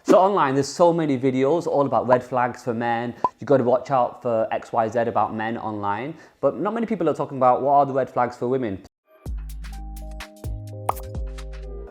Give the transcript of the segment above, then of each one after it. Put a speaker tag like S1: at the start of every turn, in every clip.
S1: So online, there's so many videos all about red flags for men. You've got to watch out for X, Y, Z about men online. But not many people are talking about what are the red flags for women.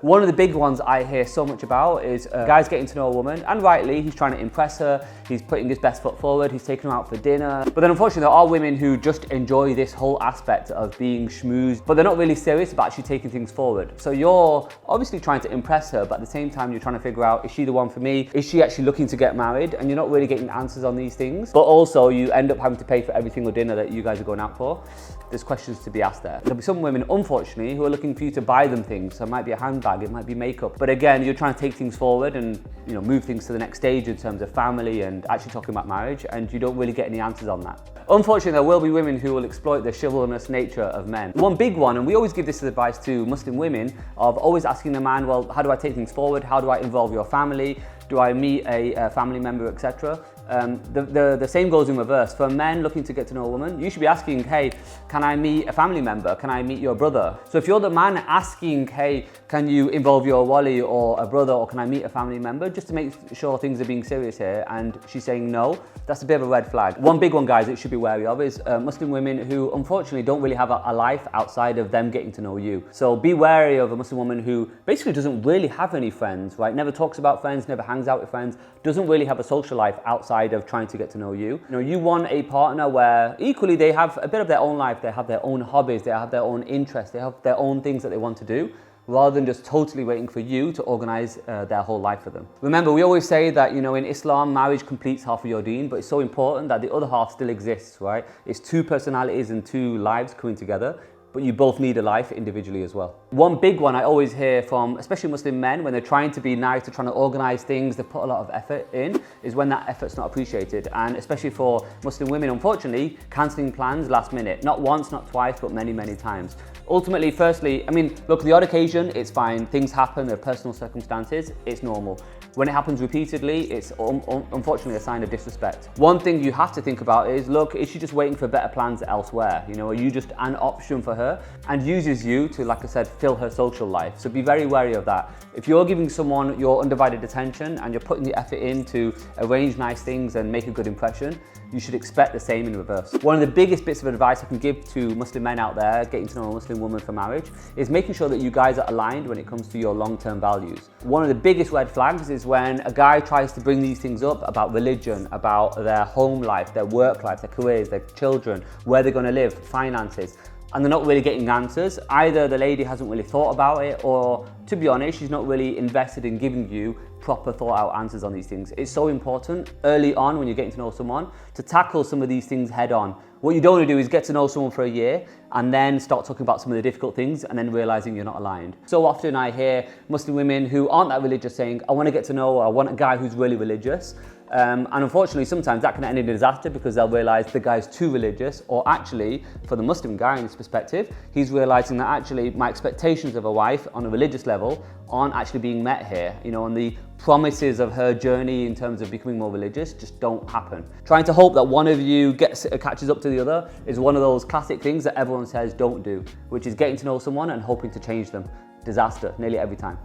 S1: One of the big ones I hear so much about is guys getting to know a woman, and rightly, he's trying to impress her, he's putting his best foot forward, he's taking her out for dinner. But then unfortunately, there are women who just enjoy this whole aspect of being schmoozed, but they're not really serious about actually taking things forward. So you're obviously trying to impress her, but at the same time, you're trying to figure out, is she the one for me? Is she actually looking to get married? And you're not really getting answers on these things. But also, you end up having to pay for every single dinner that you guys are going out for. There's questions to be asked there. There'll be some women, unfortunately, who are looking for you to buy them things. So it might be a handbag, it might be makeup. But again, you're trying to take things forward and move things to the next stage in terms of family and actually talking about marriage, and you don't really get any answers on that. Unfortunately, there will be women who will exploit the chivalrous nature of men. One big one, and we always give this advice to Muslim women, of always asking the man, well, how do I take things forward? How do I involve your family? Do I meet a family member, etc.? The same goes in reverse. For men looking to get to know a woman, you should be asking, hey, can I meet a family member? Can I meet your brother? So if you're the man asking, hey, can you involve your wali or a brother, or can I meet a family member, just to make sure things are being serious here, and she's saying no, that's a bit of a red flag. One big one, guys, that you should be wary of is Muslim women who unfortunately don't really have a life outside of them getting to know you. So be wary of a Muslim woman who basically doesn't really have any friends, right? Never talks about friends, never hangs out with friends, doesn't really have a social life outside of trying to get to know you. You want a partner where equally they have a bit of their own life, they have their own hobbies, they have their own interests, they have their own things that they want to do, rather than just totally waiting for you to organize their whole life for them. Remember, we always say that, in Islam, marriage completes half of your deen, but it's so important that the other half still exists, right? It's two personalities and two lives coming together, but you both need a life individually as well. One big one I always hear from, especially Muslim men, when they're trying to be nice, they're trying to organize things, they put a lot of effort in, is when that effort's not appreciated. And especially for Muslim women, unfortunately, cancelling plans last minute. Not once, not twice, but many, many times. Ultimately, firstly, look, the odd occasion, it's fine. Things happen, there are personal circumstances, it's normal. When it happens repeatedly, it's unfortunately a sign of disrespect. One thing you have to think about is, look, is she just waiting for better plans elsewhere? Are you just an option for her? And uses you to, like I said, fill her social life. So be very wary of that. If you're giving someone your undivided attention and you're putting the effort in to arrange nice things and make a good impression, you should expect the same in reverse. One of the biggest bits of advice I can give to Muslim men out there getting to know a Muslim woman for marriage is making sure that you guys are aligned when it comes to your long-term values. One of the biggest red flags is when a guy tries to bring these things up about religion, about their home life, their work life, their careers, their children, where they're going to live, finances, and they're not really getting answers. Either the lady hasn't really thought about it, or to be honest, she's not really invested in giving you proper thought out answers on these things. It's so important early on when you're getting to know someone to tackle some of these things head on. What you don't want to do is get to know someone for a year and then start talking about some of the difficult things and then realizing you're not aligned. So often I hear Muslim women who aren't that religious saying, I want to get to know, or I want a guy who's really religious. And unfortunately, sometimes that can end in a disaster because they'll realize the guy's too religious, or actually, for the Muslim guy in this perspective, he's realizing that actually my expectations of a wife on a religious level aren't actually being met here, and the promises of her journey in terms of becoming more religious just don't happen. Trying to hope that one of you catches up to the other is one of those classic things that everyone says don't do, which is getting to know someone and hoping to change them. Disaster, nearly every time.